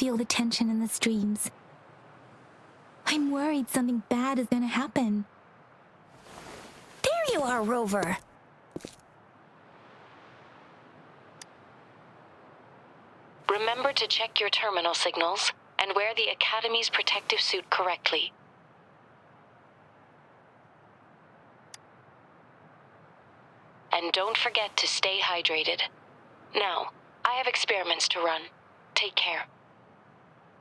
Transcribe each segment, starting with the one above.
feel the tension in the streams. I'm worried something bad is gonna happen. There you are, Rover. Remember to check your terminal signals and wear the Academy's protective suit correctly. And don't forget to stay hydrated. Now, I have experiments to run. Take care.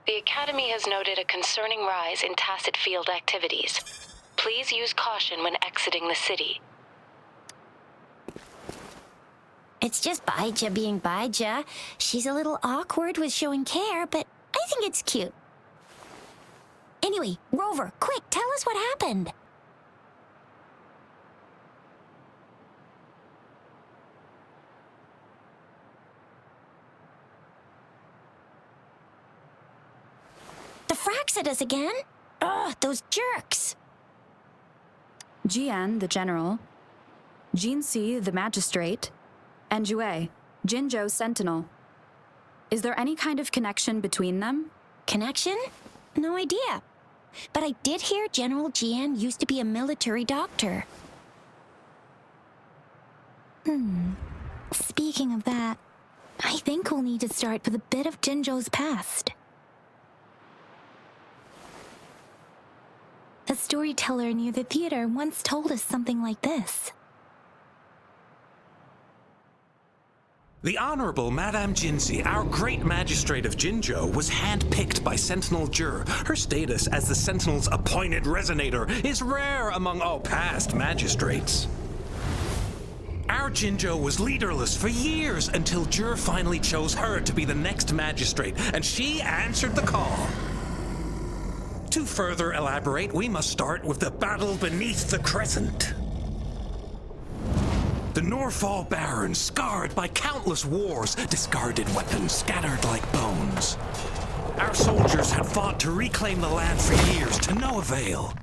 The Academy has noted a concerning rise in tacit field activities. Please use caution when exiting the city. It's just Baija being Baija. She's a little awkward with showing care, but I think it's cute. Anyway, Rover, quick, tell us what happened. The Fraxidus again? Ugh, those jerks! Jiyan, the general, Jinsi, the magistrate, and Jue, Jinzhou's sentinel. Is there any kind of connection between them? Connection? No idea. But I did hear General Jiyan used to be a military doctor. Speaking of that, I think we'll need to start with a bit of Jinzhou's past. A storyteller near the theater once told us something like this. The Honorable Madame Jinsi, our great magistrate of Jinzhou, was handpicked by Sentinel Jur. Her status as the Sentinel's appointed resonator is rare among all past magistrates. Our Jinzhou was leaderless for years until Jur finally chose her to be the next magistrate, and she answered the call. To further elaborate, we must start with the battle beneath the crescent. The Norfall Barons, scarred by countless wars, discarded weapons scattered like bones. Our soldiers had fought to reclaim the land for years, to no avail.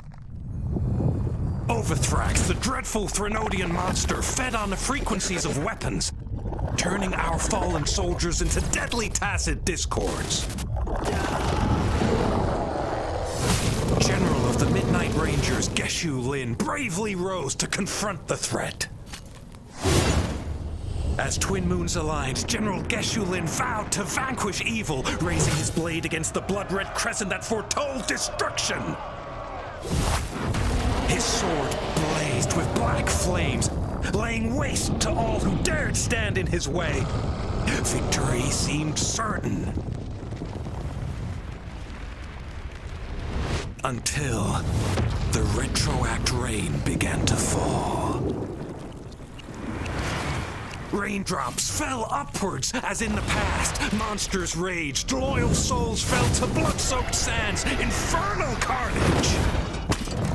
Overthrax, the dreadful Threnodian monster, fed on the frequencies of weapons, turning our fallen soldiers into deadly tacit discords. General of the Midnight Rangers, Geshu Lin, bravely rose to confront the threat. As Twin Moons aligned, General Geshu Lin vowed to vanquish evil, raising his blade against the blood-red crescent that foretold destruction. His sword blazed with black flames, laying waste to all who dared stand in his way. Victory seemed certain. Until the retroact rain began to fall. Raindrops fell upwards, as in the past. Monsters raged, loyal souls fell to blood-soaked sands, infernal carnage.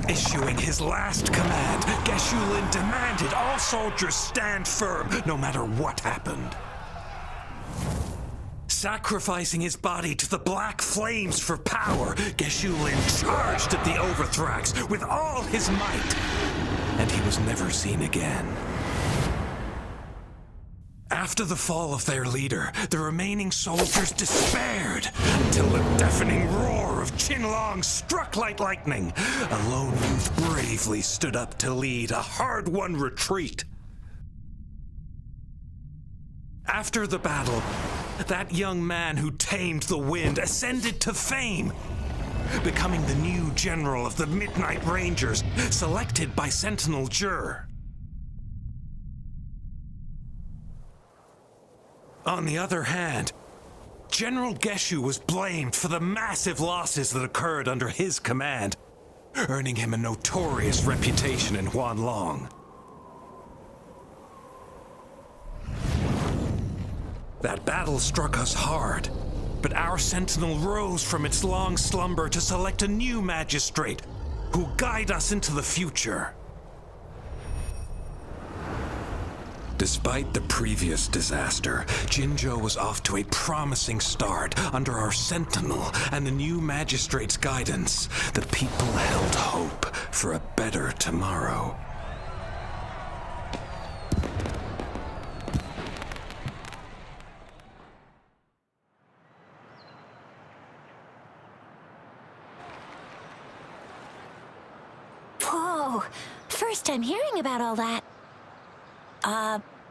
Issuing his last command, Geshu Lin demanded all soldiers stand firm, no matter what happened. Sacrificing his body to the black flames for power, Geshu Lin charged at the Overthrax with all his might, and he was never seen again. After the fall of their leader, the remaining soldiers despaired until the deafening roar of Qinlong struck like lightning. A lone youth bravely stood up to lead a hard-won retreat. After the battle, that young man who tamed the wind ascended to fame, becoming the new general of the Midnight Rangers, selected by Sentinel Jur. On the other hand, General Geshu was blamed for the massive losses that occurred under his command, earning him a notorious reputation in Huanlong. That battle struck us hard, but our sentinel rose from its long slumber to select a new magistrate who'll guide us into the future. Despite the previous disaster, Jinzhou was off to a promising start under our sentinel and the new magistrate's guidance. The people held hope for a better tomorrow. Whoa, first time hearing about all that.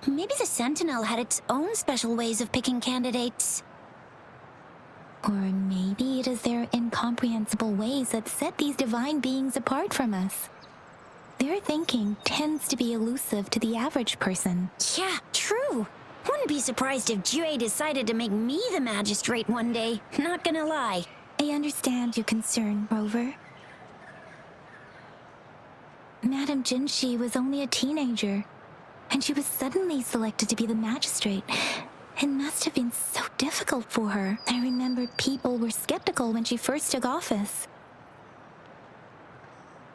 Maybe the Sentinel had its own special ways of picking candidates. Or maybe it is their incomprehensible ways that set these divine beings apart from us. Their thinking tends to be elusive to the average person. Yeah, true. Wouldn't be surprised if Jue decided to make me the magistrate one day. Not gonna lie. I understand your concern, Rover. Madame Jinshi was only a teenager, and she was suddenly selected to be the magistrate. It must have been so difficult for her. I remembered people were skeptical when she first took office.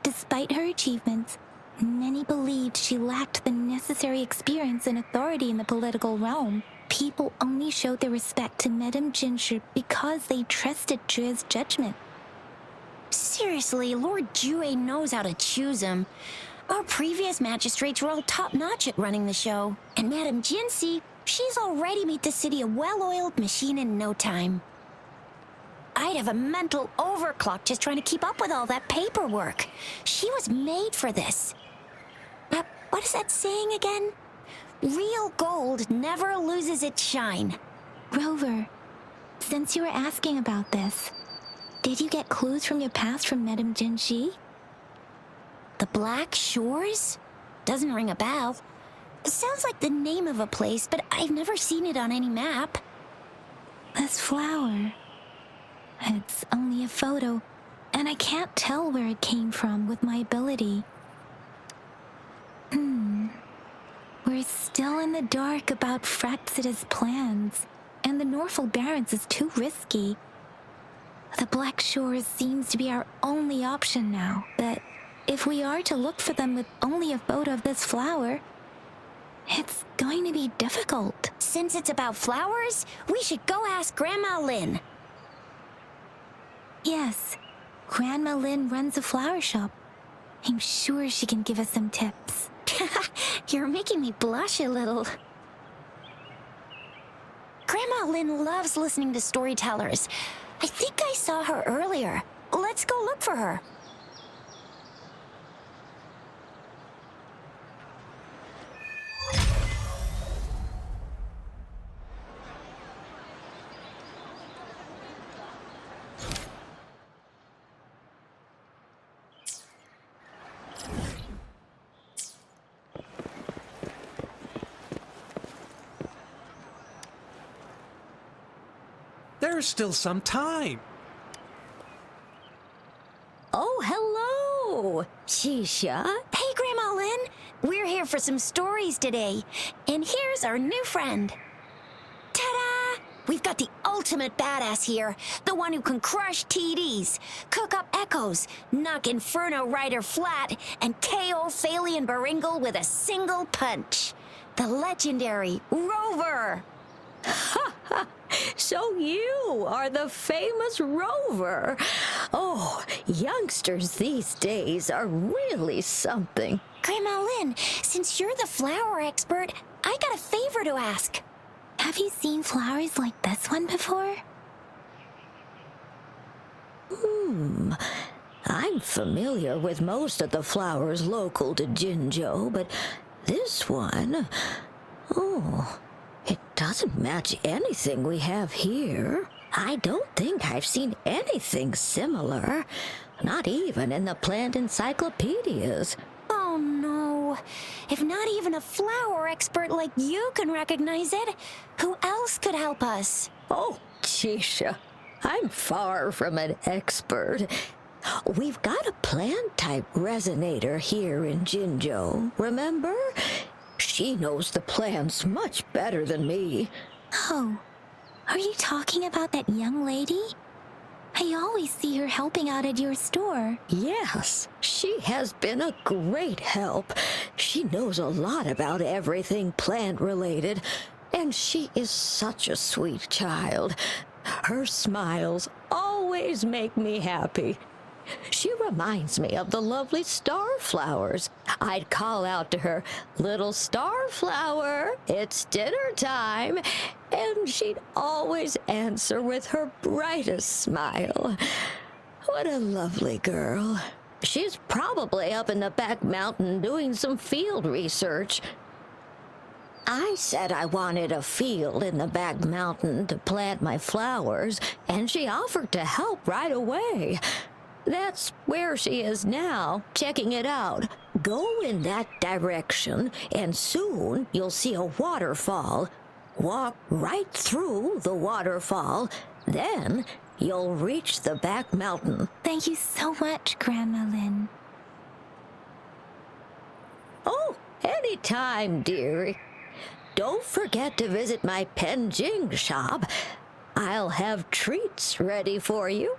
Despite her achievements, many believed she lacked the necessary experience and authority in the political realm. People only showed their respect to Madame Jinshi because they trusted Jue's judgment. Seriously, Lord Jue knows how to choose him. Our previous magistrates were all top-notch at running the show. And Madame Jinshi, she's already made the city a well-oiled machine in no time. I'd have a mental overclock just trying to keep up with all that paperwork. She was made for this. What is that saying again? Real gold never loses its shine. Rover, since you were asking about this, did you get clues from your past from Madame Jinshi? The Black Shores? Doesn't ring a bell. It sounds like the name of a place, but I've never seen it on any map. This flower. It's only a photo, and I can't tell where it came from with my ability. We're still in the dark about Fraxida's plans, and the Norfolk Barrens is too risky. The Black Shores seems to be our only option now, but if we are to look for them with only a photo of this flower, it's going to be difficult. Since it's about flowers, we should go ask Grandma Lin. Yes, Grandma Lin runs a flower shop. I'm sure she can give us some tips. You're making me blush a little. Grandma Lin loves listening to storytellers. I think I saw her earlier. Let's go look for her. There's still some time. Oh, hello! Shisha. Hey, Grandma Lin. We're here for some stories today. And here's our new friend. Ta-da! We've got the ultimate badass here. The one who can crush TDs, cook up echoes, knock Inferno Rider flat, and KO Phalian Baringle with a single punch. The legendary Rover. So you are the famous Rover. Oh, youngsters these days are really something. Grandma Lin, since you're the flower expert, I got a favor to ask. Have you seen flowers like this one before? I'm familiar with most of the flowers local to Jinzhou, but this one, it doesn't match anything we have here. I don't think I've seen anything similar, not even in the plant encyclopedias. Oh no, if not even a flower expert like you can recognize it, who else could help us? Oh, Chisha, I'm far from an expert. We've got a plant-type resonator here in Jinzhou, remember? She knows the plants much better than me. Oh, are you talking about that young lady? I always see her helping out at your store. Yes, she has been a great help. She knows a lot about everything plant-related, and she is such a sweet child. Her smiles always make me happy. She reminds me of the lovely starflowers. I'd call out to her, "Little starflower, it's dinner time," and she'd always answer with her brightest smile. What a lovely girl. She's probably up in the back mountain doing some field research. I said I wanted a field in the back mountain to plant my flowers, and she offered to help right away. That's where she is now, checking it out. Go in that direction, and soon you'll see a waterfall. Walk right through the waterfall, then you'll reach the back mountain. Thank you so much, Grandma Lin. Oh, anytime, dearie. Don't forget to visit my Penjing shop. I'll have treats ready for you.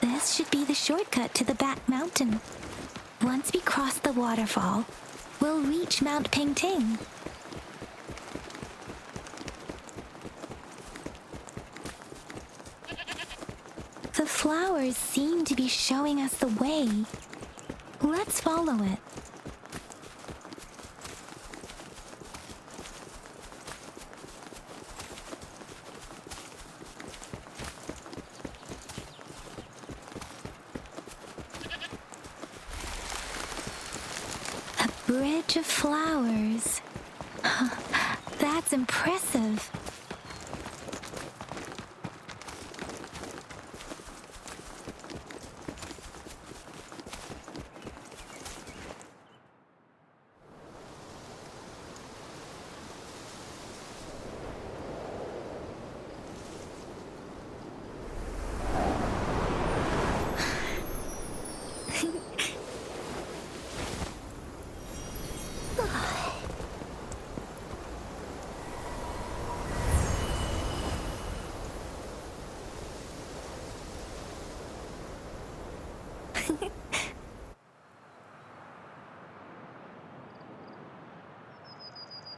This should be the shortcut to the back mountain. Once we cross the waterfall, we'll reach Mount Pingting. The flowers seem to be showing us the way. Let's follow it. Bridge of flowers. That's impressive.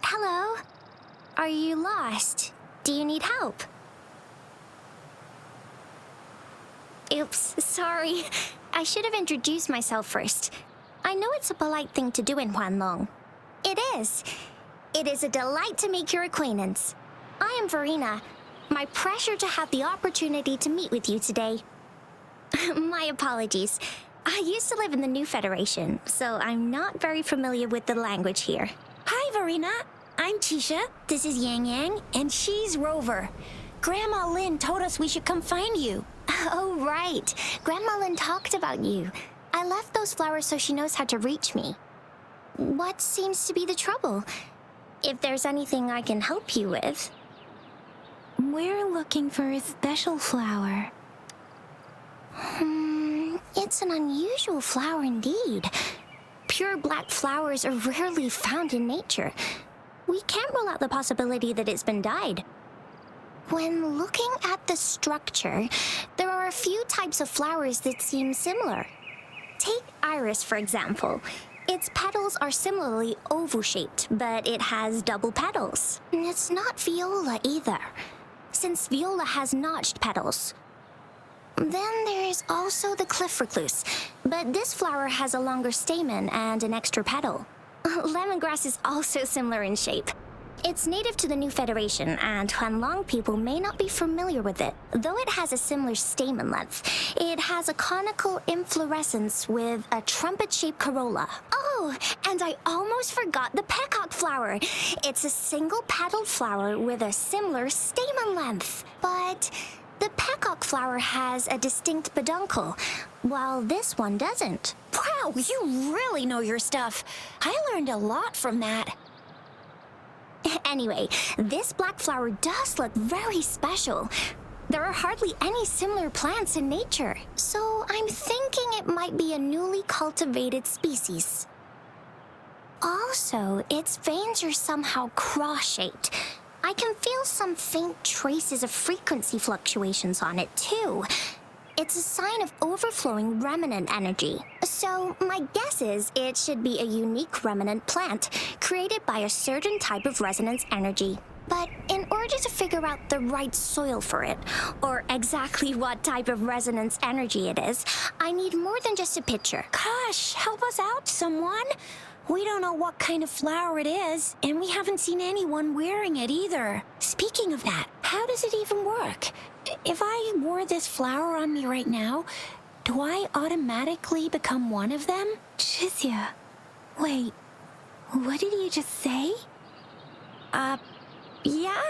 Hello? Are you lost? Do you need help? Oops, sorry. I should have introduced myself first. I know it's a polite thing to do in Huanlong. It is. It is a delight to make your acquaintance. I am Verina. My pleasure to have the opportunity to meet with you today. My apologies. I used to live in the New Federation, so I'm not very familiar with the language here. Hi, Verina. I'm Tisha. This is Yangyang, and she's Rover. Grandma Lin told us we should come find you. Oh, right. Grandma Lin talked about you. I left those flowers so she knows how to reach me. What seems to be the trouble? If there's anything I can help you with. We're looking for a special flower. It's an unusual flower indeed. Pure black flowers are rarely found in nature. We can't rule out the possibility that it's been dyed. When looking at the structure, there are a few types of flowers that seem similar. Take iris, for example. Its petals are similarly oval-shaped, but it has double petals. It's not viola either, since viola has notched petals. Then there is also the cliff recluse, but this flower has a longer stamen and an extra petal. Lemongrass is also similar in shape. It's native to the New Federation, and Huanlong people may not be familiar with it. Though it has a similar stamen length, it has a conical inflorescence with a trumpet-shaped corolla. Oh, and I almost forgot the peacock flower. It's a single-petaled flower with a similar stamen length. But the peacock flower has a distinct peduncle, while this one doesn't. Wow, you really know your stuff. I learned a lot from that. Anyway, this black flower does look very special. There are hardly any similar plants in nature, so I'm thinking it might be a newly cultivated species. Also, its veins are somehow cross-shaped. I can feel some faint traces of frequency fluctuations on it, too. it's a sign of overflowing remnant energy. So my guess is it should be a unique remnant plant created by a certain type of resonance energy. But in order to figure out the right soil for it, or exactly what type of resonance energy it is, I need more than just a picture. Gosh, help us out, someone. We don't know what kind of flower it is, and we haven't seen anyone wearing it either. Speaking of that, how does it even work? If I wore this flower on me right now, do I automatically become one of them? Shizia, wait, what did you just say? Yeah?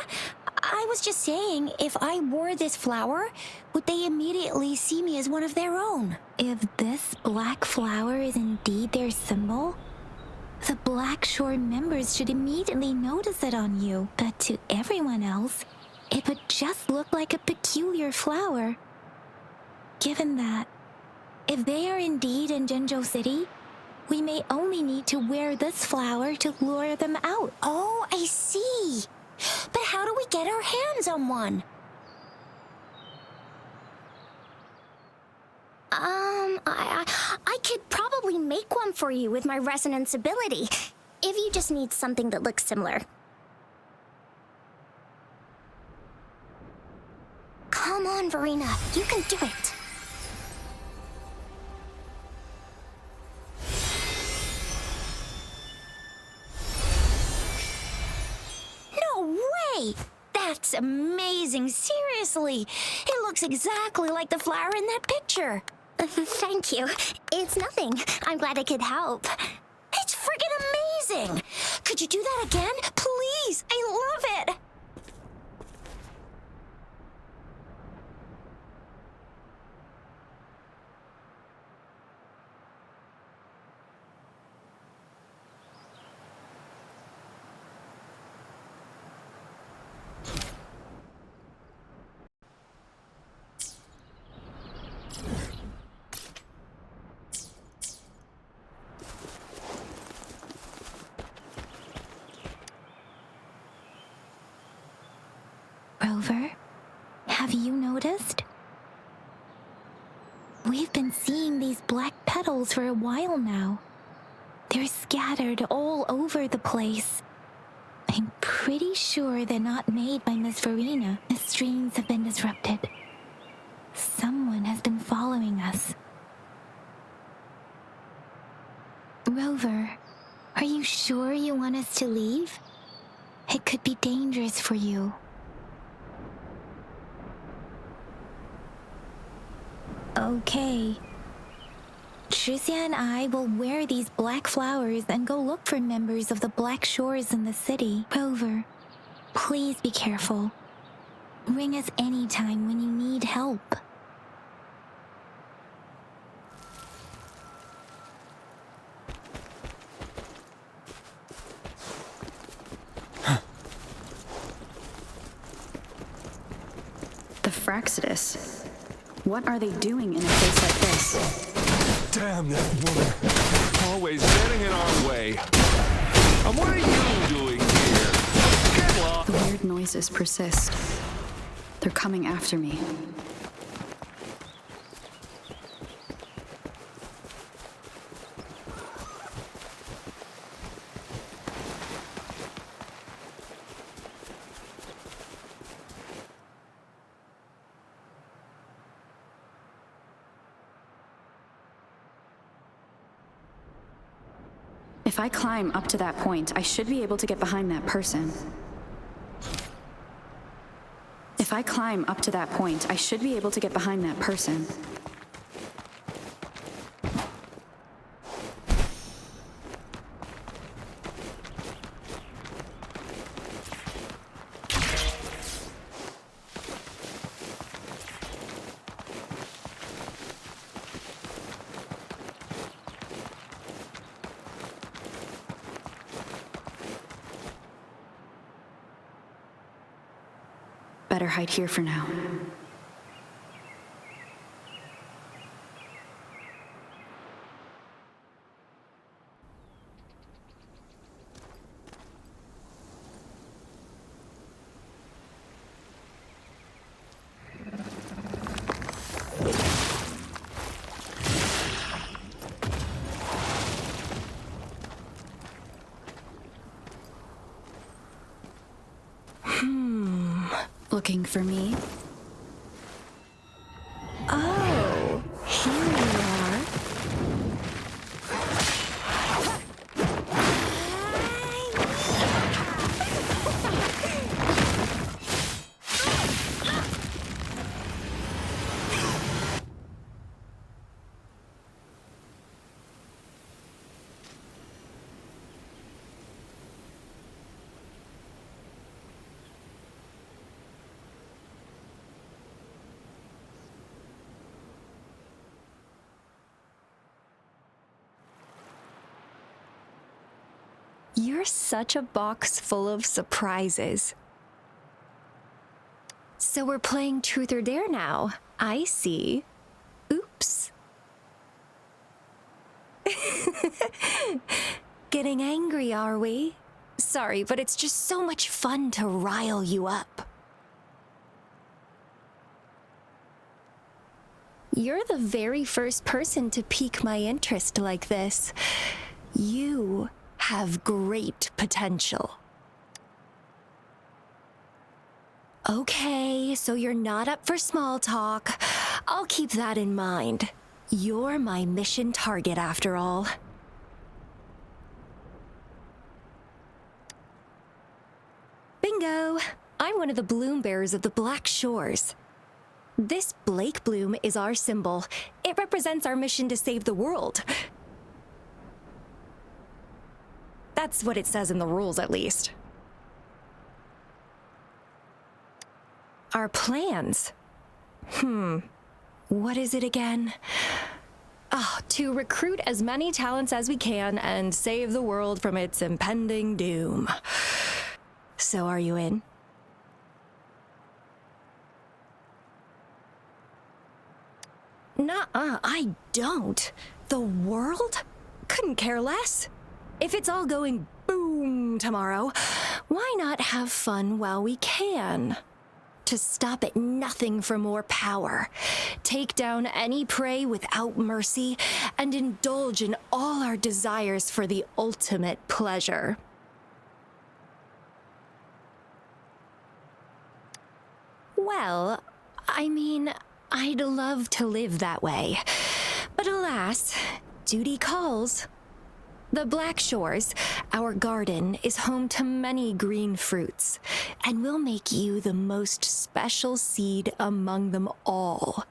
I was just saying, if I wore this flower, would they immediately see me as one of their own? If this black flower is indeed their symbol, the Black Shore members should immediately notice it on you. But to everyone else, it would just look like a peculiar flower. Given that, if they are indeed in Jinzhou City, we may only need to wear this flower to lure them out. Oh, I see. But how do we get our hands on one? I could probably make one for you with my resonance ability, if you just need something that looks similar. Come on, Verina, you can do it. No way! That's amazing, seriously. It looks exactly like the flower in that picture. Thank you. It's nothing. I'm glad I could help. It's friggin' amazing! Could you do that again? Please! I love it! Rover, have you noticed? We've been seeing these black petals for a while now. They're scattered all over the place. I'm pretty sure they're not made by Miss Verina. The streams have been disrupted. Someone has been following us. Rover, are you sure you want us to leave? It could be dangerous for you. Okay. Shizia and I will wear these black flowers and go look for members of the Black Shores in the city. Rover, please be careful. Ring us anytime when you need help. The Fraxidus. What are they doing in a place like this? Damn that woman. Always getting in our way. And what are you doing here? Get lost. The weird noises persist. They're coming after me. If I climb up to that point, I should be able to get behind that person. If I climb up to that point, I should be able to get behind that person. Better hide here for now. Looking for me? Oh, here you are. You're such a box full of surprises. So we're playing Truth or Dare now. I see. Oops. Getting angry, are we? Sorry, but it's just so much fun to rile you up. You're the very first person to pique my interest like this. You have great potential. Okay, so you're not up for small talk. I'll keep that in mind. You're my mission target after all. Bingo! I'm one of the bloom bearers of the Black Shores. This Blake bloom is our symbol. It represents our mission to save the world. That's what it says in the rules, at least. Our plans? What is it again? To recruit as many talents as we can and save the world from its impending doom. So are you in? Nuh-uh, I don't. The world? Couldn't care less. If it's all going boom tomorrow, why not have fun while we can? To stop at nothing for more power, take down any prey without mercy, and indulge in all our desires for the ultimate pleasure. Well, I mean, I'd love to live that way, but alas, duty calls. The Black Shores, our garden, is home to many green fruits, and will make you the most special seed among them all.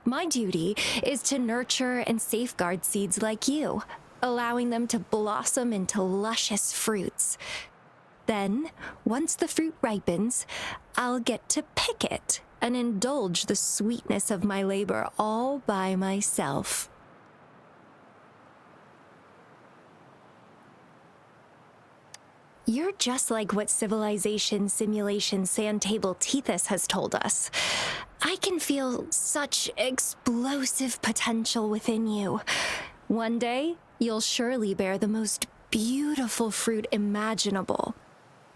My duty is to nurture and safeguard seeds like you, allowing them to blossom into luscious fruits. Then, once the fruit ripens, I'll get to pick it and indulge the sweetness of my labor all by myself. You're just like what Civilization Simulation Sandtable Tethys has told us. I can feel such explosive potential within you. One day, you'll surely bear the most beautiful fruit imaginable.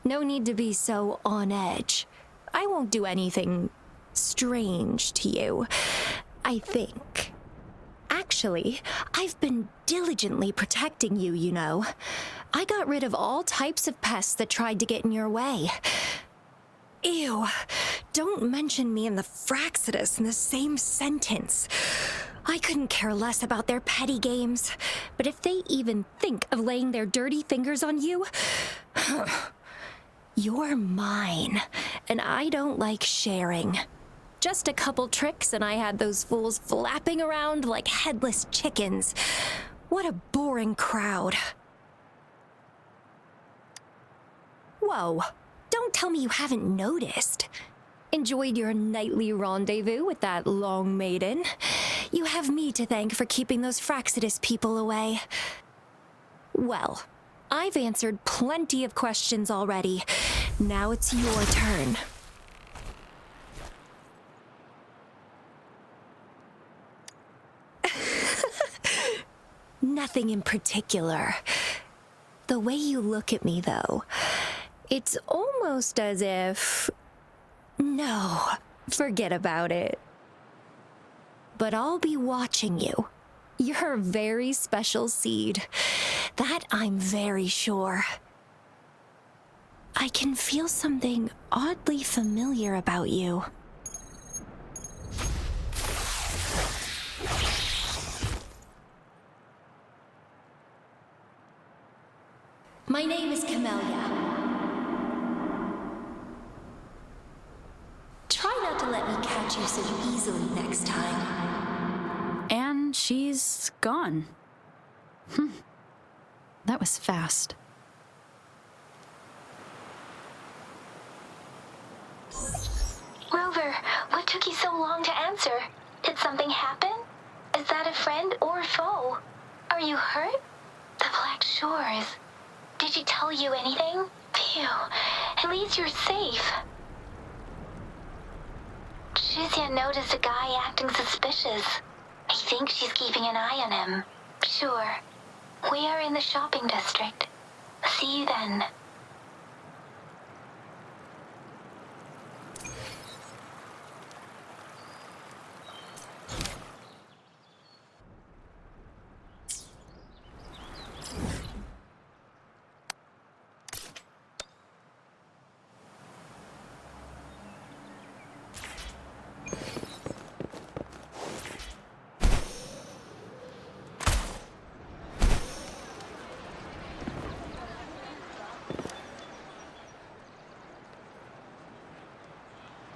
No need to be so on edge. I won't do anything strange to you, I think. Actually, I've been diligently protecting you, you know. I got rid of all types of pests that tried to get in your way. Ew, don't mention me and the Fraxidus in the same sentence. I couldn't care less about their petty games, but if they even think of laying their dirty fingers on you, you're mine, and I don't like sharing. Just a couple tricks and I had those fools flapping around like headless chickens. What a boring crowd. Whoa, don't tell me you haven't noticed. Enjoyed your nightly rendezvous with that long maiden. You have me to thank for keeping those Fraxidus people away. Well, I've answered plenty of questions already. Now it's your turn. Nothing in particular. The way you look at me, though, it's almost as if... No, forget about it. But I'll be watching you. You're a very special seed. That I'm very sure. I can feel something oddly familiar about you. My name is Camellia. Try not to let me catch you so easily next time. And she's gone. That was fast. Rover, what took you so long to answer? Did something happen? Is that a friend or foe? Are you hurt? The Black Shores. Did she tell you anything? Phew, at least you're safe. Jiyan noticed a guy acting suspicious. I think she's keeping an eye on him. Sure. We are in the shopping district. See you then.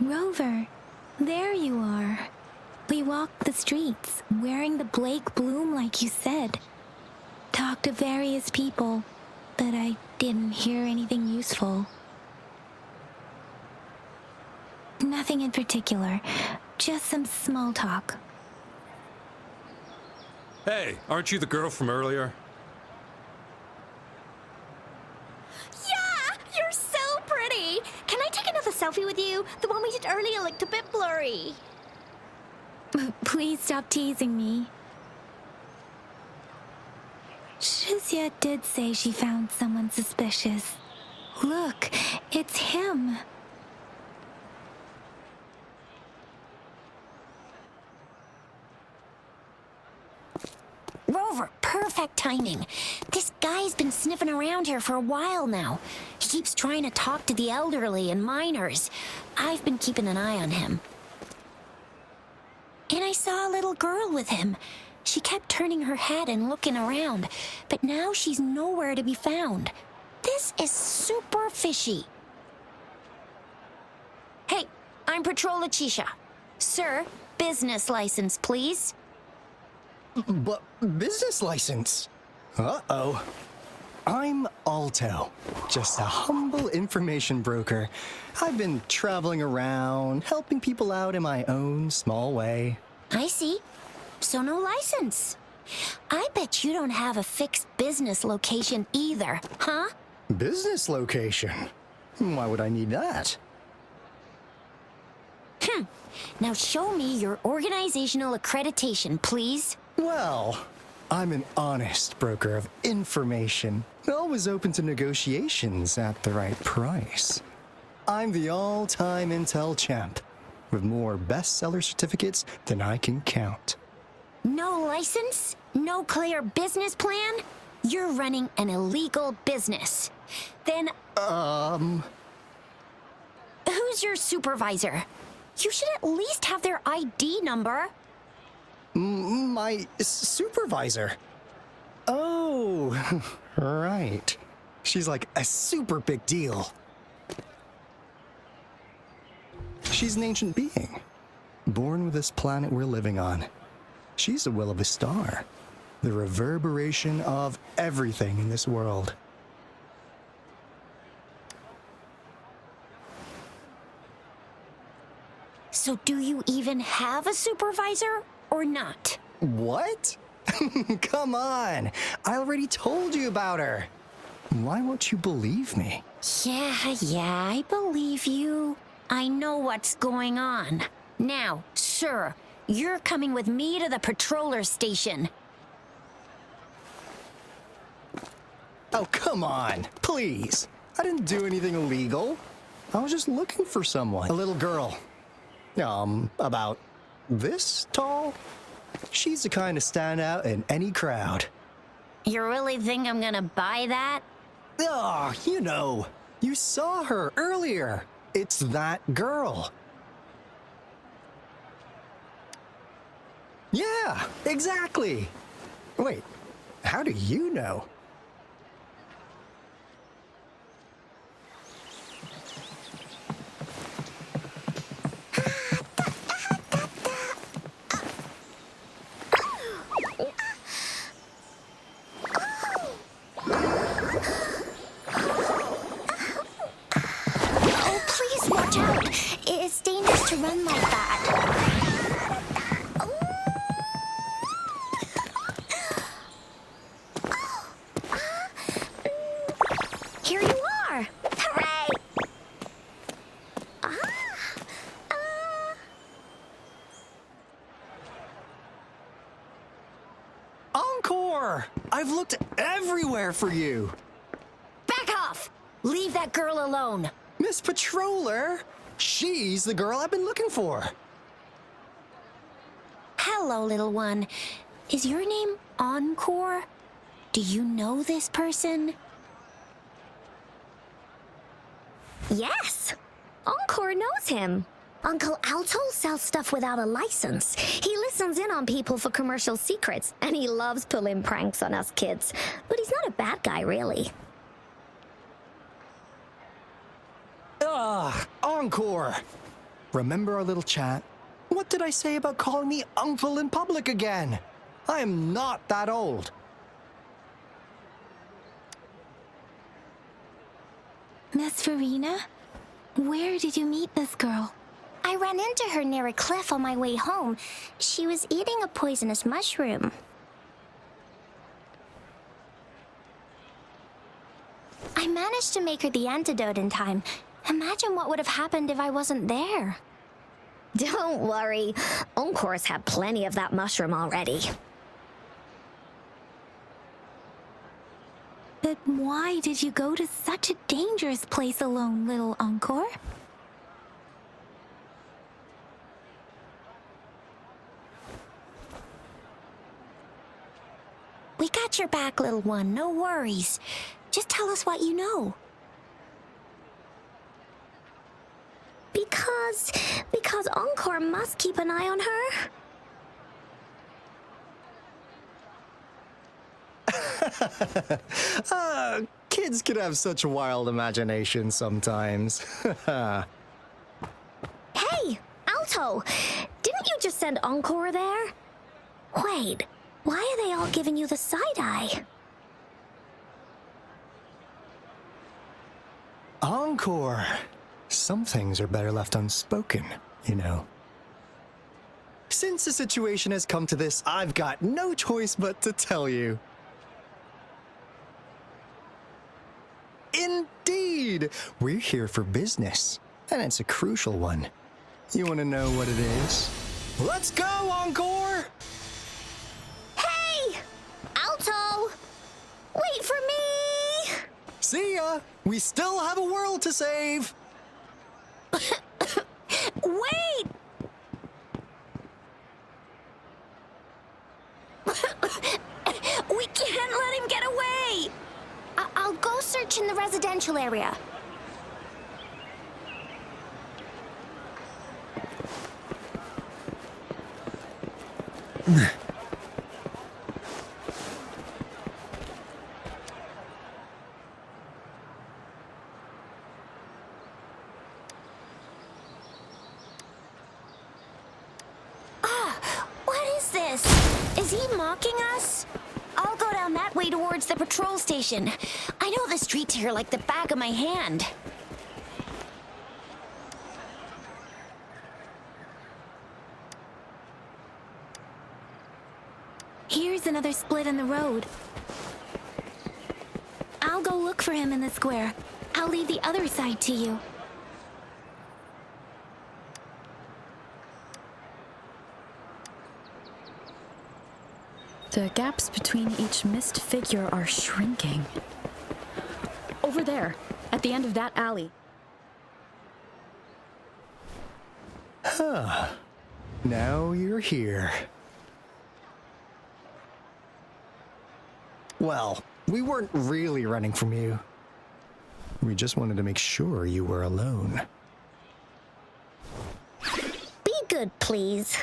Rover, there you are. We walked the streets, wearing the Blake bloom like you said. Talked to various people, but I didn't hear anything useful. Nothing in particular, just some small talk. Hey, aren't you the girl from earlier? You're so pretty! Can I take another selfie with you? The one we did earlier looked a bit blurry. Please stop teasing me. Shizia did say she found someone suspicious. Look, it's him. Rover, perfect timing. This guy's been sniffing around here for a while now. He keeps trying to talk to the elderly and minors. I've been keeping an eye on him. And I saw a little girl with him. She kept turning her head and looking around, but now she's nowhere to be found. This is super fishy. Hey, I'm Patrol Letitia. Sir, business license, please. But business license? Uh-oh. I'm Alto, just a humble information broker. I've been traveling around, helping people out in my own small way. I see. So no license. I bet you don't have a fixed business location either, huh? Business location? Why would I need that? Now show me your organizational accreditation, please. Well, I'm an honest broker of information, always open to negotiations at the right price. I'm the all-time intel champ, with more bestseller certificates than I can count. No license? No clear business plan? You're running an illegal business. Then, who's your supervisor? You should at least have their ID number. My supervisor? Oh, right. She's like a super big deal. She's an ancient being, born with this planet we're living on. She's the will of the star, the reverberation of everything in this world. So do you even have a supervisor or not? What? Come on! I already told you about her. Why won't you believe me? Yeah, I believe you. I know what's going on. Now, sir, you're coming with me to the patroller station. Oh, come on, please. I didn't do anything illegal. I was just looking for someone. A little girl. About this tall? She's the kind to stand out in any crowd. You really think I'm gonna buy that? Oh, you know, You saw her earlier. It's that girl. Yeah, exactly. Wait, how do you know? Oh, please watch out. It's dangerous to run like that. Here you are. Hooray! Encore! I've looked everywhere for you. Back off! Leave that girl alone. Miss Patroller, she's the girl I've been looking for. Hello, little one. Is your name Encore? Do you know this person? Yes. Encore knows him. Uncle Alto sells stuff without a license. He listens in on people for commercial secrets, and he loves pulling pranks on us kids. But he's not a bad guy, really. Encore! Remember our little chat? What did I say about calling me uncle in public again? I am not that old. Miss Verina, where did you meet this girl? I ran into her near a cliff on my way home. She was eating a poisonous mushroom. I managed to make her the antidote in time. Imagine what would have happened if I wasn't there. Don't worry. Encore's had plenty of that mushroom already. But why did you go to such a dangerous place alone, little Encore? We got your back, little one. No worries. Just tell us what you know. Because Encore must keep an eye on her. Kids can have such wild imaginations sometimes. Hey, Alto! Didn't you just send Encore there? Wait, why are they all giving you the side eye? Encore! Some things are better left unspoken, you know. Since the situation has come to this, I've got no choice but to tell you. Indeed! We're here for business, and it's a crucial one. You want to know what it is? Let's go, Encore! Hey! Alto! Wait for me! See ya! We still have a world to save! Wait! We can't let him get away! I'll go search in the residential area. What is this? Is he mocking us? I'll go down that way towards the patrol station. I know the streets here like the back of my hand. Here's another split in the road. I'll go look for him in the square. I'll leave the other side to you. The gaps between each missed figure are shrinking. Over there, at the end of that alley. Huh. Now you're here. Well, we weren't really running from you. We just wanted to make sure you were alone. Be good, please.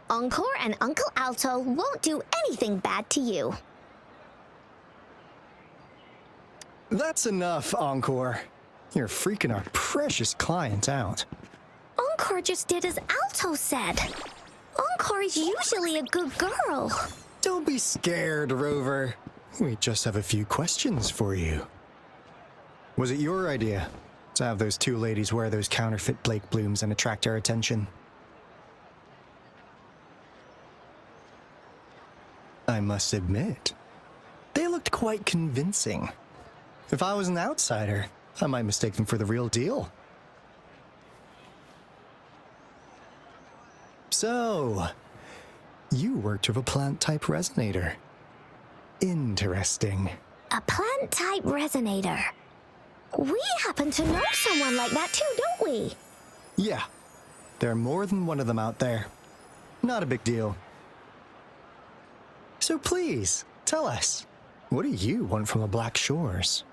Encore and Uncle Alto won't do anything bad to you. That's enough, Encore. You're freaking our precious client out. Encore just did as Alto said. Encore is usually a good girl. Don't be scared, Rover. We just have a few questions for you. Was it your idea to have those two ladies wear those counterfeit Blake blooms and attract our attention? I must admit, they looked quite convincing. If I was an outsider, I might mistake them for the real deal. So, you worked with a plant-type resonator. Interesting. A plant-type resonator. We happen to know someone like that too, don't we? Yeah, there are more than one of them out there. Not a big deal. So please, tell us, what do you want from the Black Shores?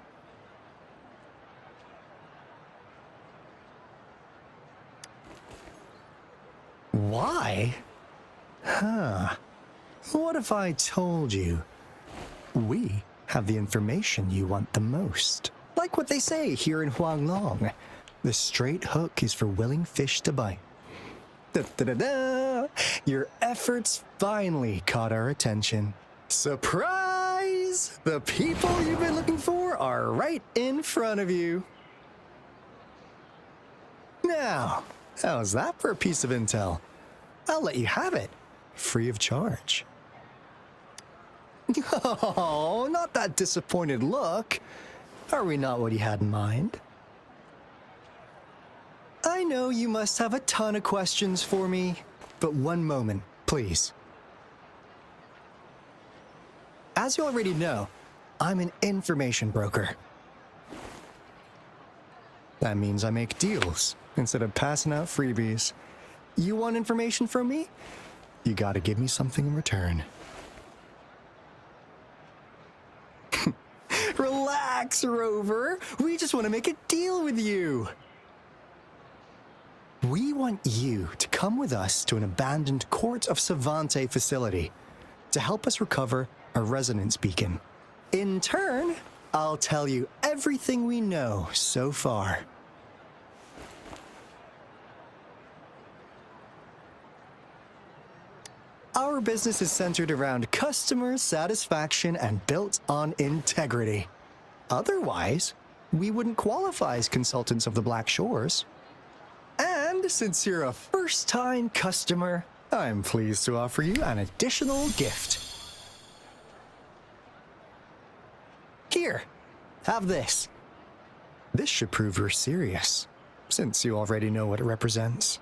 Why? Huh. What if I told you we have the information you want the most? Like what they say here in Huanglong, the straight hook is for willing fish to bite. Da-da-da-da! Your efforts finally caught our attention. Surprise! The people you've been looking for are right in front of you. Now, how's that for a piece of intel? I'll let you have it, free of charge. Oh, not that disappointed look. Are we not what you had in mind? I know you must have a ton of questions for me, but one moment, please. As you already know, I'm an information broker. That means I make deals instead of passing out freebies. You want information from me? You gotta give me something in return. Relax, Rover. We just want to make a deal with you. We want you to come with us to an abandoned Court of Savantae facility to help us recover a resonance beacon. In turn, I'll tell you everything we know so far. Our business is centered around customer satisfaction and built on integrity. Otherwise, we wouldn't qualify as consultants of the Black Shores. And since you're a first-time customer, I'm pleased to offer you an additional gift. Here, have this. This should prove you're serious, since you already know what it represents.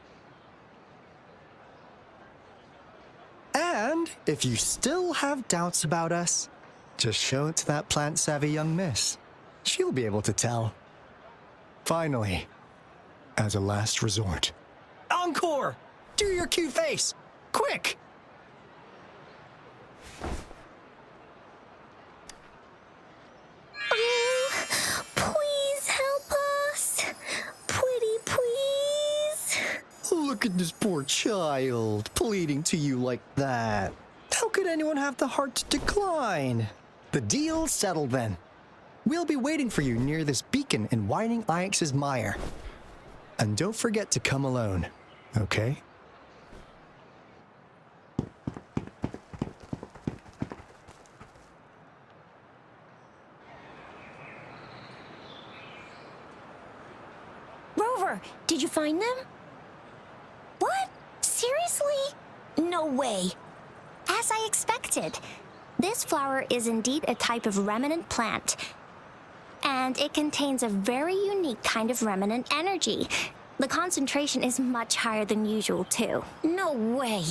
And if you still have doubts about us, just show it to that plant-savvy young miss. She'll be able to tell. Finally, as a last resort. Encore! Do your cute face! Quick! Oh, please help us. Pretty please. Look at this poor child, pleading to you like that. How could anyone have the heart to decline? The deal's settled then. We'll be waiting for you near this beacon in Winding Ix's mire. And don't forget to come alone, okay? Rover, did you find them? What? Seriously? No way. As I expected. This flower is indeed a type of remnant plant. And it contains a very unique kind of remnant energy. The concentration is much higher than usual, too. No way.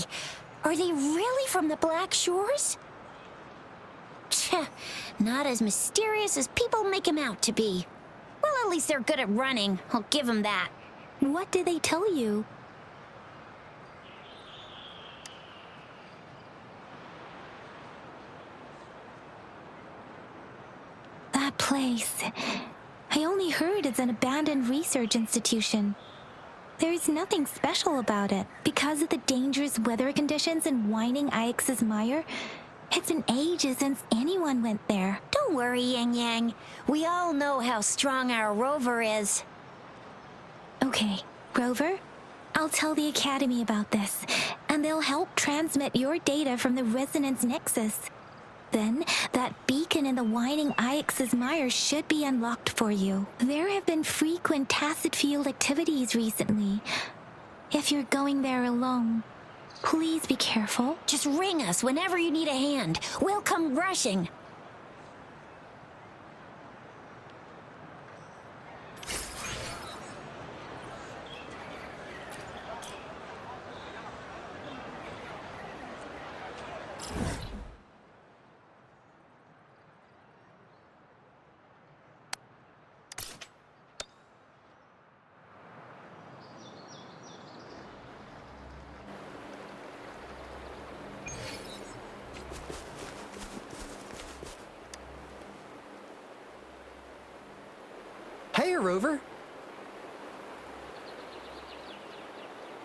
Are they really from the Black Shores? Tch, not as mysterious as people make them out to be. Well, at least they're good at running. I'll give them that. What did they tell you? That place, I only heard it's an abandoned research institution. There's nothing special about it. Because of the dangerous weather conditions in Winding Ix's mire, it's been ages since anyone went there. Don't worry, Yangyang. We all know how strong our rover is. Okay, Rover, I'll tell the Academy about this, and they'll help transmit your data from the Resonance Nexus. Then, that beacon in the Winding Ix's mire should be unlocked for you. There have been frequent tacit field activities recently. If you're going there alone, please be careful. Just ring us whenever you need a hand. We'll come rushing. Hey, Rover!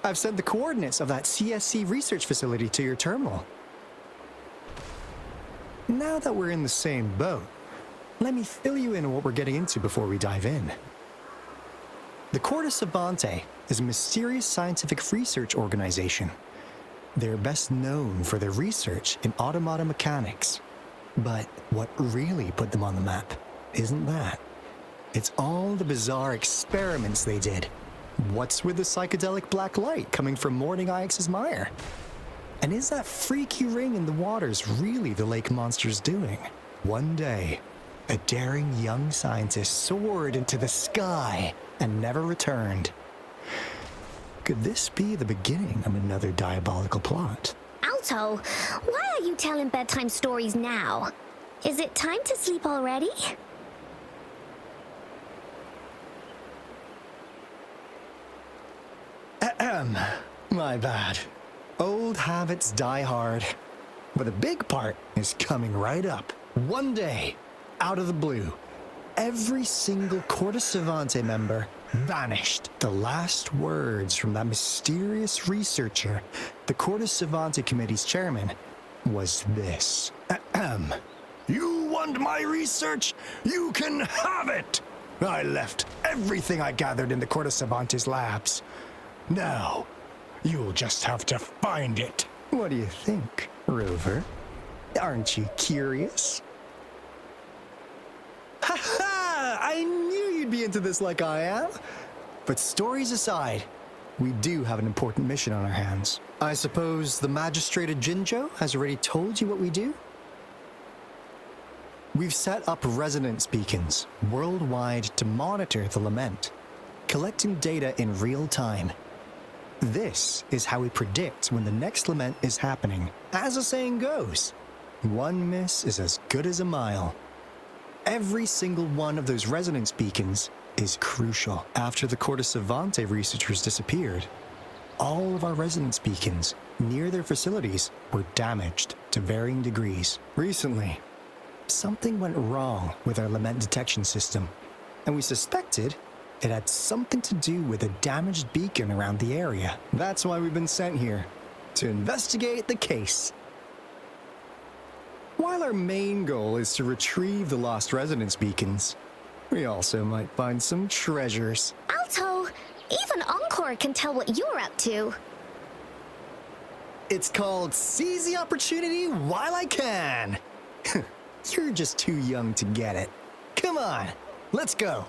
I've sent the coordinates of that CSC research facility to your terminal. Now that we're in the same boat, let me fill you in on what we're getting into before we dive in. The Court of Savantae is a mysterious scientific research organization. They're best known for their research in automata mechanics. But what really put them on the map isn't that. It's all the bizarre experiments they did. What's with the psychedelic black light coming from Morning Ix's mire? And is that freaky ring in the waters really the lake monster's doing? One day, a daring young scientist soared into the sky and never returned. Could this be the beginning of another diabolical plot? Alto, why are you telling bedtime stories now? Is it time to sleep already? My bad. Old habits die hard. But the big part is coming right up. One day, out of the blue, every single Court of Savantae member vanished. The last words from that mysterious researcher, the Court of Savantae Committee's chairman, was this. You want my research? You can have it! I left everything I gathered in the Court of Savantae's labs. Now, you'll just have to find it. What do you think, Rover? Aren't you curious? Ha ha! I knew you'd be into this like I am. But stories aside, we do have an important mission on our hands. I suppose the Magistrate of Jinzhou has already told you what we do? We've set up resonance beacons worldwide to monitor the lament, collecting data in real time. This is how we predict when the next lament is happening. As the saying goes, one miss is as good as a mile. Every single one of those resonance beacons is crucial. After the Court of Savantae researchers disappeared, all of our resonance beacons near their facilities were damaged to varying degrees. Recently, something went wrong with our lament detection system, and we suspected it had something to do with a damaged beacon around the area. That's why we've been sent here, to investigate the case. While our main goal is to retrieve the lost resonance beacons, we also might find some treasures. Alto, even Encore can tell what you're up to. It's called Seize the Opportunity While I Can. You're just too young to get it. Come on, let's go.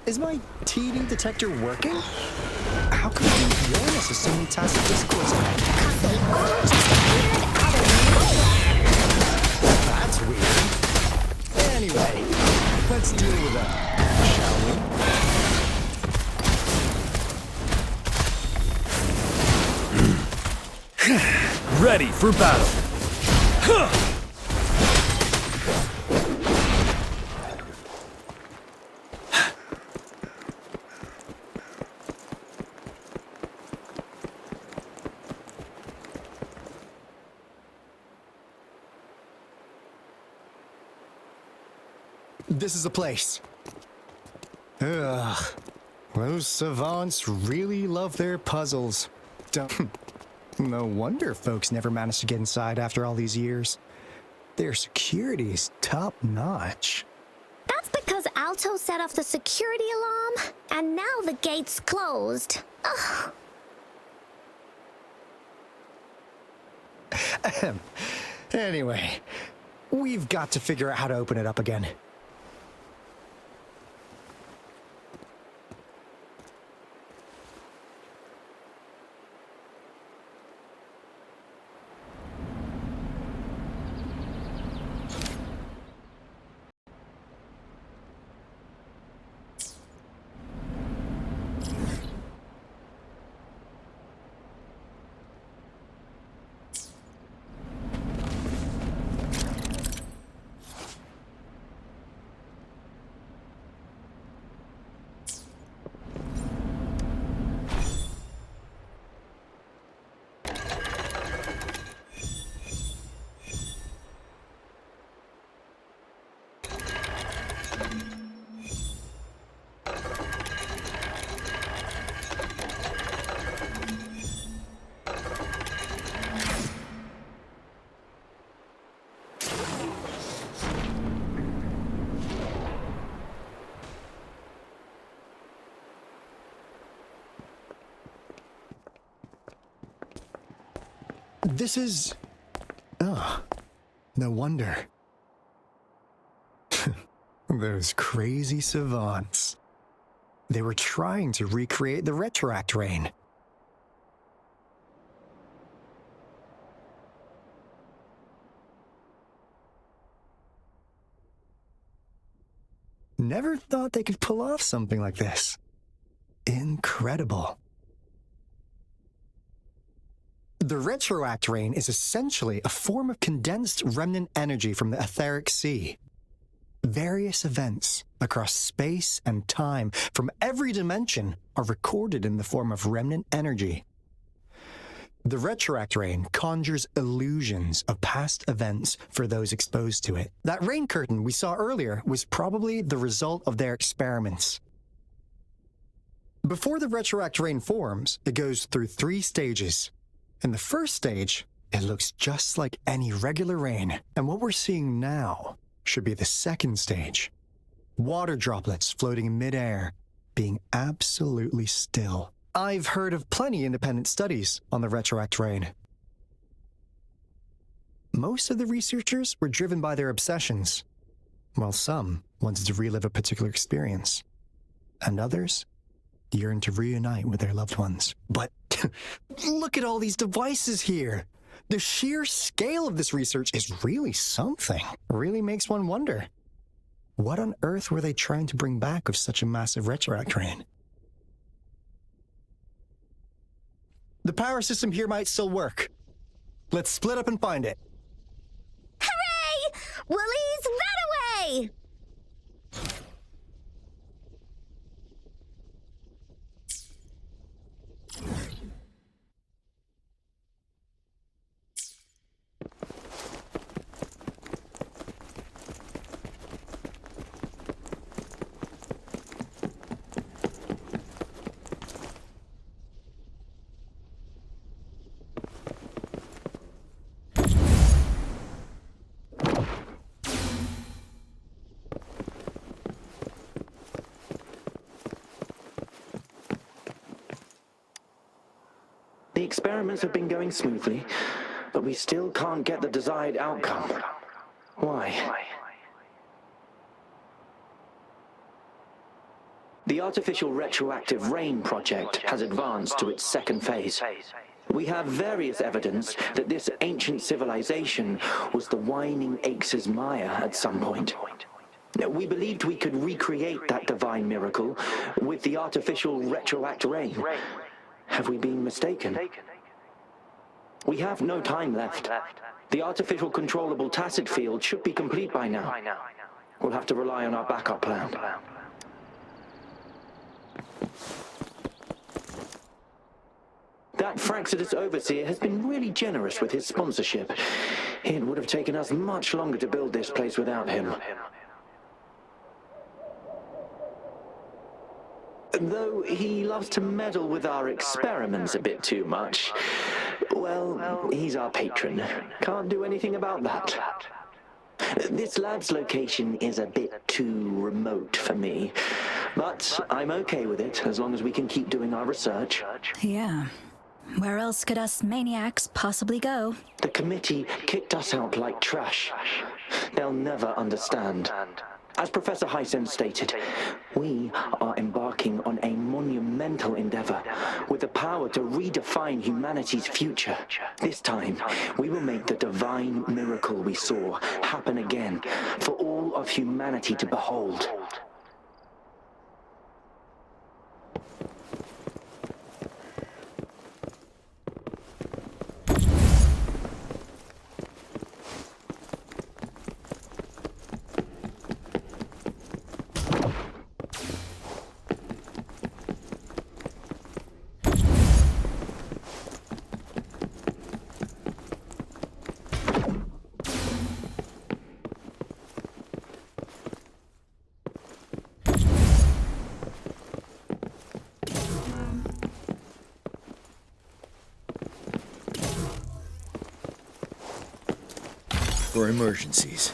Is my TD detector working? How could it be warning us of so many tacit discords ahead? Because they all just appeared out of nowhere. weird. Anyway, let's deal with that, shall we? Ready for battle. Huh! This is the place. Ugh. Those savants really love their puzzles. No wonder folks never managed to get inside after all these years. Their security's top-notch. That's because Alto set off the security alarm, and now the gate's closed. Ugh. Anyway, we've got to figure out how to open it up again. This is... Oh, no wonder. Those crazy savants. They were trying to recreate the retroact rain. Never thought they could pull off something like this. Incredible. The retroact rain is essentially a form of condensed remnant energy from the etheric sea. Various events across space and time from every dimension are recorded in the form of remnant energy. The retroact rain conjures illusions of past events for those exposed to it. That rain curtain we saw earlier was probably the result of their experiments. Before the retroact rain forms, it goes through 3 stages. In the first stage, it looks just like any regular rain, and what we're seeing now should be the second stage. Water droplets floating in midair, being absolutely still. I've heard of plenty independent studies on the retroact rain. Most of the researchers were driven by their obsessions, while some wanted to relive a particular experience, and others yearned to reunite with their loved ones. But look at all these devices here. The sheer scale of this research is really something. Really makes one wonder. What on earth were they trying to bring back with such a massive retroact rain? The power system here might still work. Let's split up and find it. Hooray! Woolies, run away! The experiments have been going smoothly, but we still can't get the desired outcome. Why? The artificial retroactive rain project has advanced to its second phase. We have various evidence that this ancient civilization was the Whining Aches' Maya at some point. We believed we could recreate that divine miracle with the artificial retroact rain. Have we been mistaken? We have no time left. The artificial controllable tacit field should be complete by now. We'll have to rely on our backup plan. That Fraxidus overseer has been really generous with his sponsorship. It would have taken us much longer to build this place without him. Though he loves to meddle with our experiments a bit too much. Well, he's our patron. Can't do anything about that. This lab's location is a bit too remote for me. But I'm okay with it, as long as we can keep doing our research. Yeah. Where else could us maniacs possibly go? The committee kicked us out like trash. They'll never understand. As Professor Hysen stated, we are embarking on a monumental endeavor with the power to redefine humanity's future. This time, we will make the divine miracle we saw happen again for all of humanity to behold. For emergencies.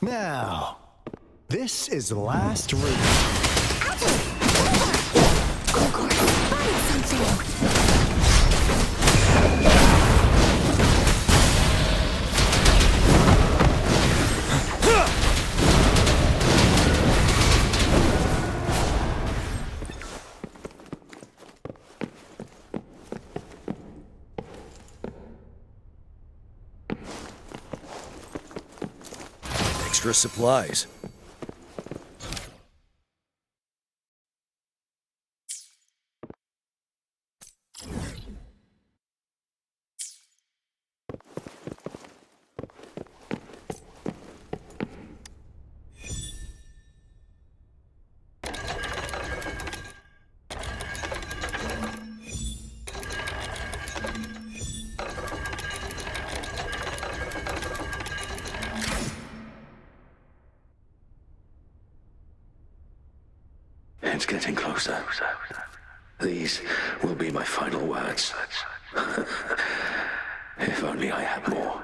Now, this is the last route. Encore, spotted something! Extra supplies. It's getting closer. These will be my final words. If only I had more.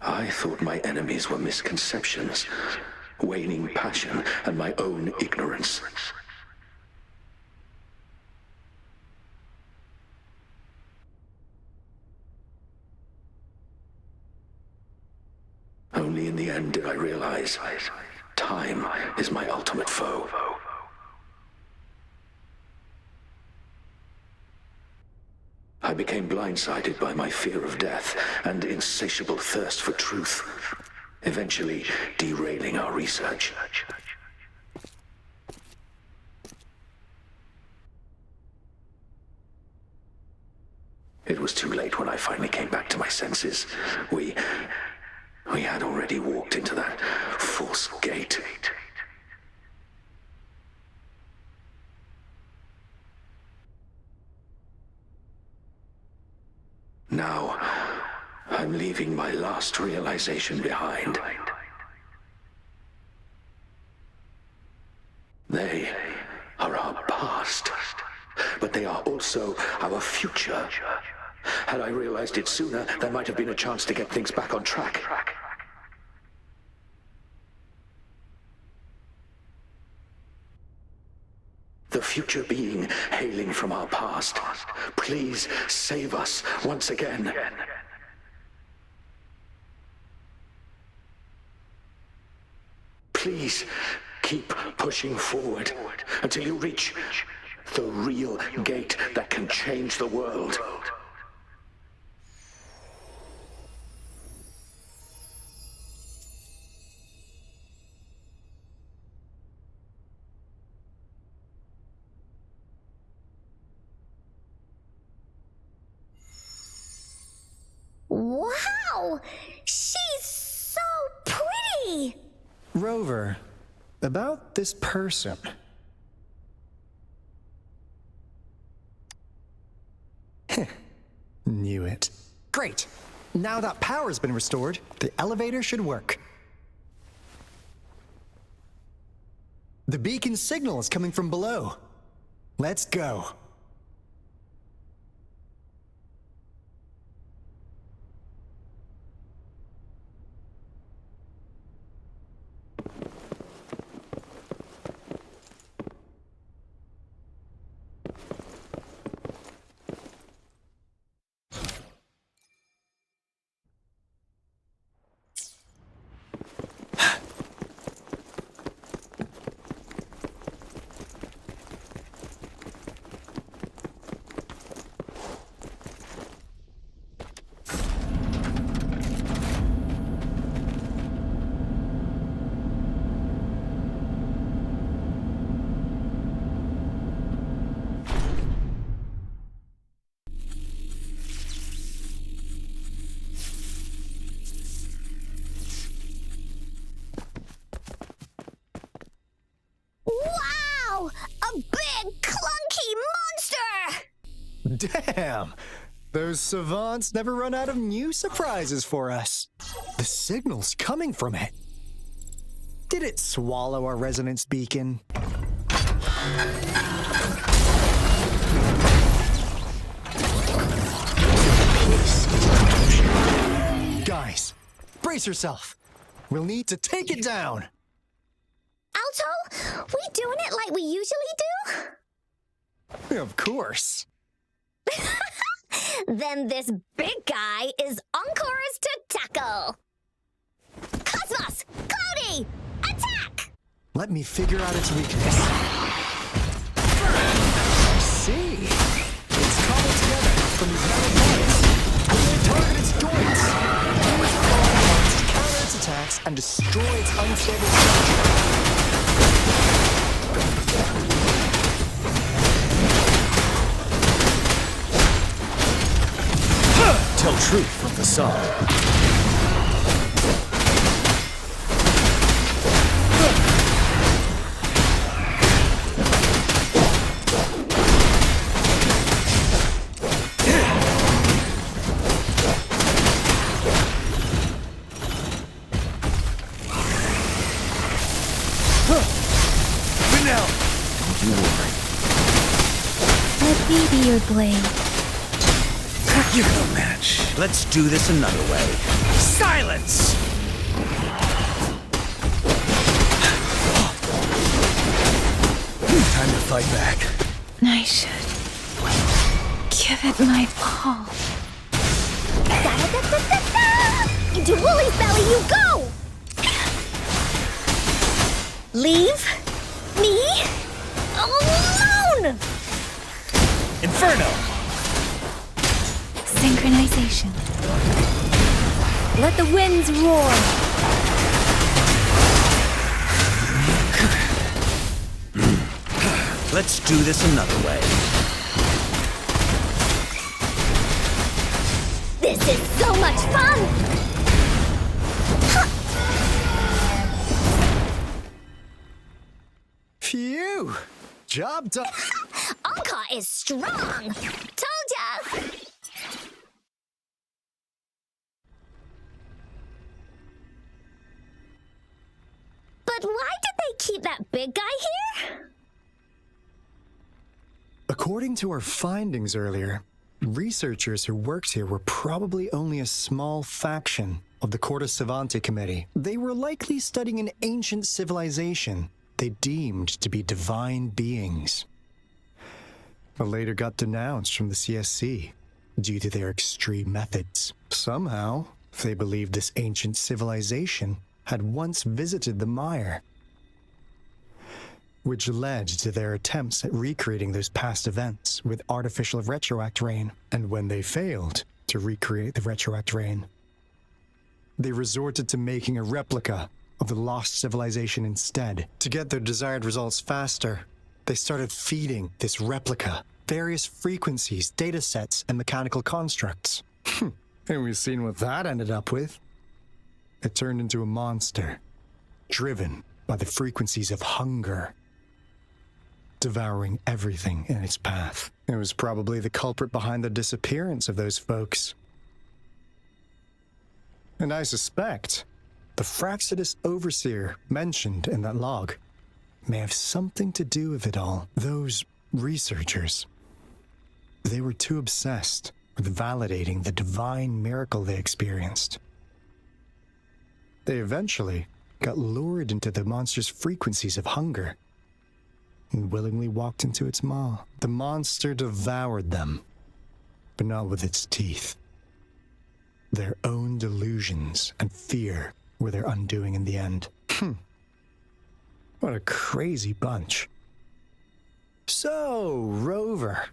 I thought my enemies were misconceptions, waning passion, and my own ignorance. Only in the end did I realize time is my ultimate foe. I became blindsided by my fear of death and insatiable thirst for truth, eventually derailing our research. It was too late when I finally came back to my senses. We had already walked into that false gate. Now, I'm leaving my last realization behind. They are our past, but they are also our future. Had I realized it sooner, there might have been a chance to get things back on track. The future being hailing from our past, please save us once again. Please keep pushing forward until you reach the real gate that can change the world. Wow! She's so pretty! Rover, about this person. Knew it. Great! Now that power's been restored, the elevator should work. The beacon signal is coming from below. Let's go. Wow! A big, clunky monster! Damn! Those savants never run out of new surprises for us. The signal's coming from it. Did it swallow our resonance beacon? Guys, brace yourself. We'll need to take it down. Alto, we doing it like we usually do? Of course. Then this big guy is Encore's to tackle. Cosmos! Cloudy! Attack! Let me figure out its weakness. I see. It's cobbled together from these metal parts. I'm going to target its joints. Use bone parts to counter its attacks and destroy its unstable structure. Tell truth from facade. Let me be your blade. You're no match. Let's do this another way. Silence! Time to fight back. I should give it my all. Into Wooly's belly you go! Leave me alone! Inferno! Synchronization. Let the winds roar. Let's do this another way. This is so much fun! Phew! Job done. Encore is strong! Told ya! But why did they keep that big guy here? According to our findings earlier, Researchers who worked here were probably only a small faction of the Court of Savantae committee. They were likely studying an ancient civilization they deemed to be divine beings, but later got denounced from the CSC due to their extreme methods. Somehow, they believed this ancient civilization had once visited the mire, which led to their attempts at recreating those past events with artificial retroact rain. And when they failed to recreate the retroact rain, they resorted to making a replica of the lost civilization instead. To get their desired results faster, they started feeding this replica various frequencies, data sets, and mechanical constructs. And we've seen what that ended up with. It turned into a monster, driven by the frequencies of hunger, devouring everything in its path. It was probably the culprit behind the disappearance of those folks. And I suspect the Fraxidus Overseer mentioned in that log may have something to do with it all. Those researchers, they were too obsessed with validating the divine miracle they experienced. They eventually got lured into the monster's frequencies of hunger and willingly walked into its maw. The monster devoured them, but not with its teeth. Their own delusions and fear were their undoing in the end. What a crazy bunch. So, Rover,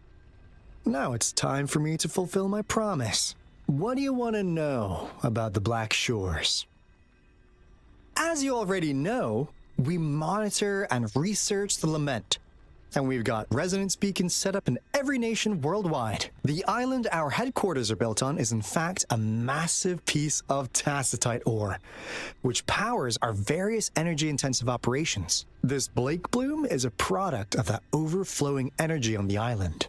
now it's time for me to fulfill my promise. What do you want to know about the Black Shores? As you already know, we monitor and research the Lament, and we've got resonance beacons set up in every nation worldwide. The island our headquarters are built on is in fact a massive piece of tacitite ore, which powers our various energy-intensive operations. This Blake Bloom is a product of that overflowing energy on the island.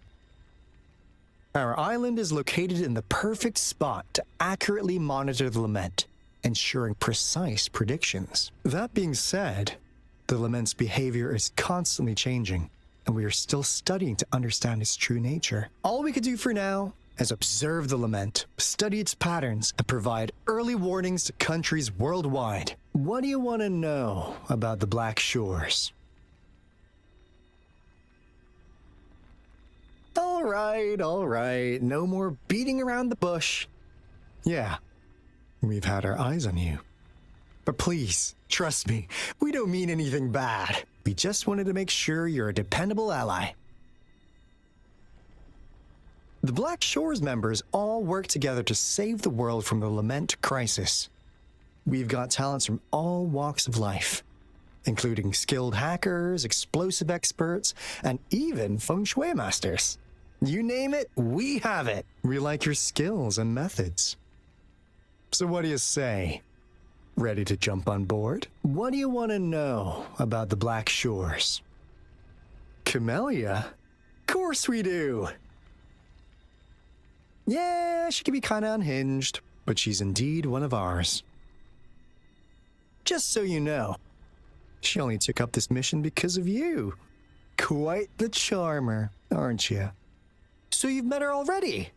Our island is located in the perfect spot to accurately monitor the Lament, ensuring precise predictions. That being said, the Lament's behavior is constantly changing, and we are still studying to understand its true nature. All we could do for now is observe the Lament, study its patterns, and provide early warnings to countries worldwide. What do you want to know about the Black Shores? All right. No more beating around the bush. Yeah, we've had our eyes on you. But please, trust me, we don't mean anything bad. We just wanted to make sure you're a dependable ally. The Black Shores members all work together to save the world from the Lament crisis. We've got talents from all walks of life, including skilled hackers, explosive experts, and even feng shui masters. You name it, we have it. We like your skills and methods. So what do you say? Ready to jump on board? What do you want to know about the Black Shores? Camellia? Of course we do! Yeah, she can be kinda unhinged, but she's indeed one of ours. Just so you know, she only took up this mission because of you. Quite the charmer, aren't you? So you've met her already?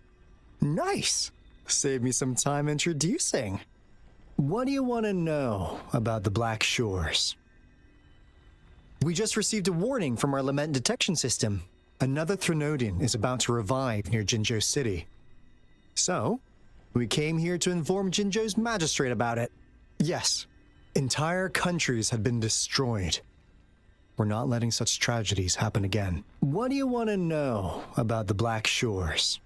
Nice! Save me some time introducing. What do you want to know about the Black Shores? We just received a warning from our Lament detection system. Another Threnodian is about to revive near Jinzhou City. So, we came here to inform Jinzhou's magistrate about it. Yes, entire countries have been destroyed. We're not letting such tragedies happen again. What do you want to know about the Black Shores?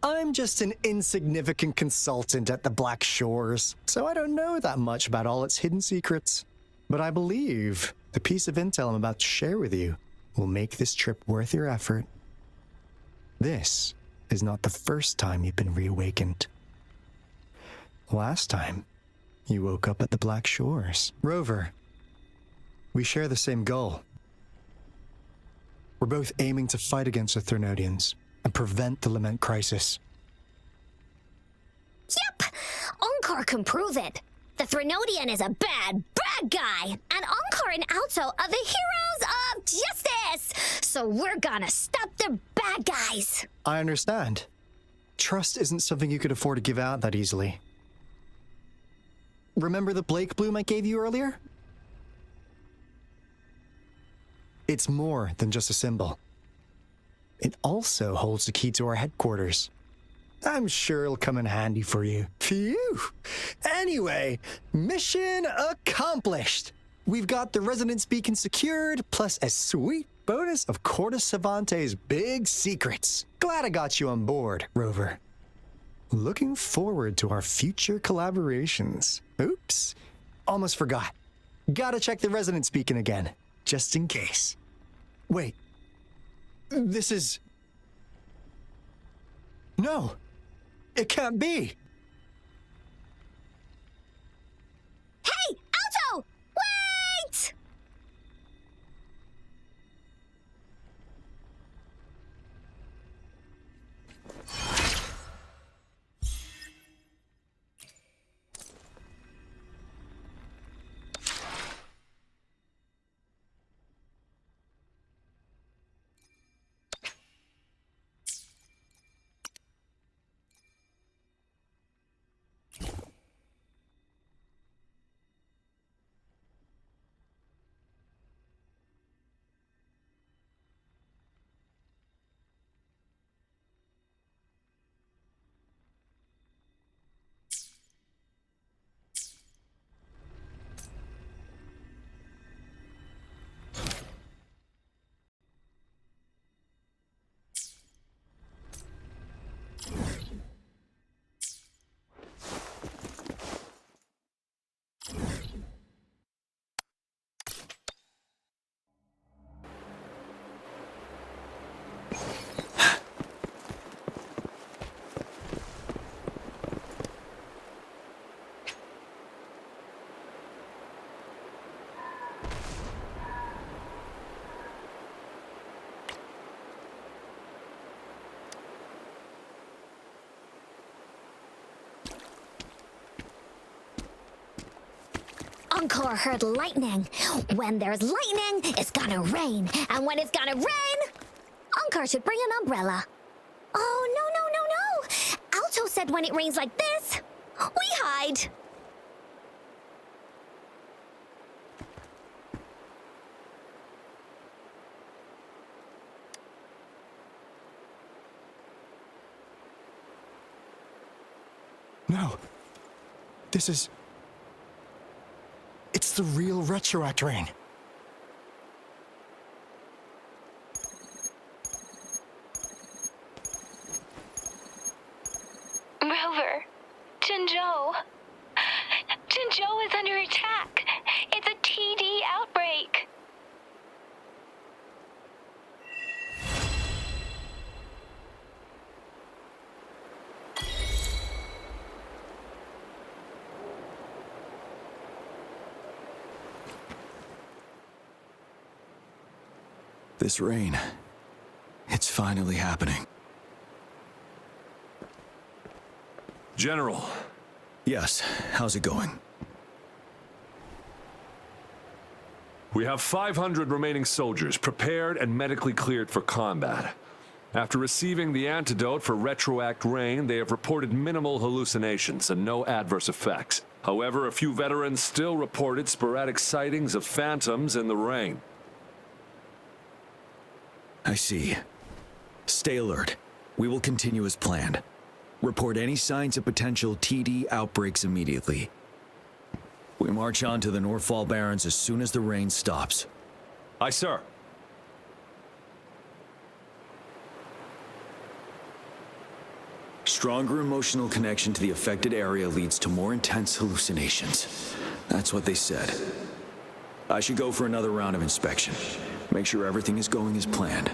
I'm just an insignificant consultant at the Black Shores, so I don't know that much about all its hidden secrets. But I believe the piece of intel I'm about to share with you will make this trip worth your effort. This is not the first time you've been reawakened. Last time, you woke up at the Black Shores. Rover, we share the same goal. We're both aiming to fight against the Threnodians and prevent the Lament crisis. Yep! Encore can prove it. The Threnodian is a bad guy, and Encore and Alto are the heroes of justice! So we're gonna stop the bad guys! I understand. Trust isn't something you could afford to give out that easily. Remember the Blake bloom I gave you earlier? It's more than just a symbol. It also holds the key to our headquarters. I'm sure it'll come in handy for you. Phew! Anyway, mission accomplished! We've got the resonance beacon secured, plus a sweet bonus of Corda Savantae's big secrets. Glad I got you on board, Rover. Looking forward to our future collaborations. Oops, almost forgot. Gotta check the resonance beacon again, just in case. Wait, this is... No, it can't be. Hey, Alto! Wait! Encore heard lightning. When there's lightning, it's gonna rain. And when it's gonna rain, Encore should bring an umbrella. Oh, no. Alto said when it rains like this, we hide. No, this is... It's the real Retroact rain. Rover, Jinzhou. Jinzhou is under attack. It's a TD outbreak. This rain, it's finally happening. General. Yes, how's it going? We have 500 remaining soldiers prepared and medically cleared for combat. After receiving the antidote for Retroact Rain, they have reported minimal hallucinations and no adverse effects. However, a few veterans still reported sporadic sightings of phantoms in the rain. I see. Stay alert. We will continue as planned. Report any signs of potential TD outbreaks immediately. We march on to the Northfall Barrens as soon as the rain stops. Aye, sir. Stronger emotional connection to the affected area leads to more intense hallucinations. That's what they said. I should go for another round of inspection. Make sure everything is going as planned.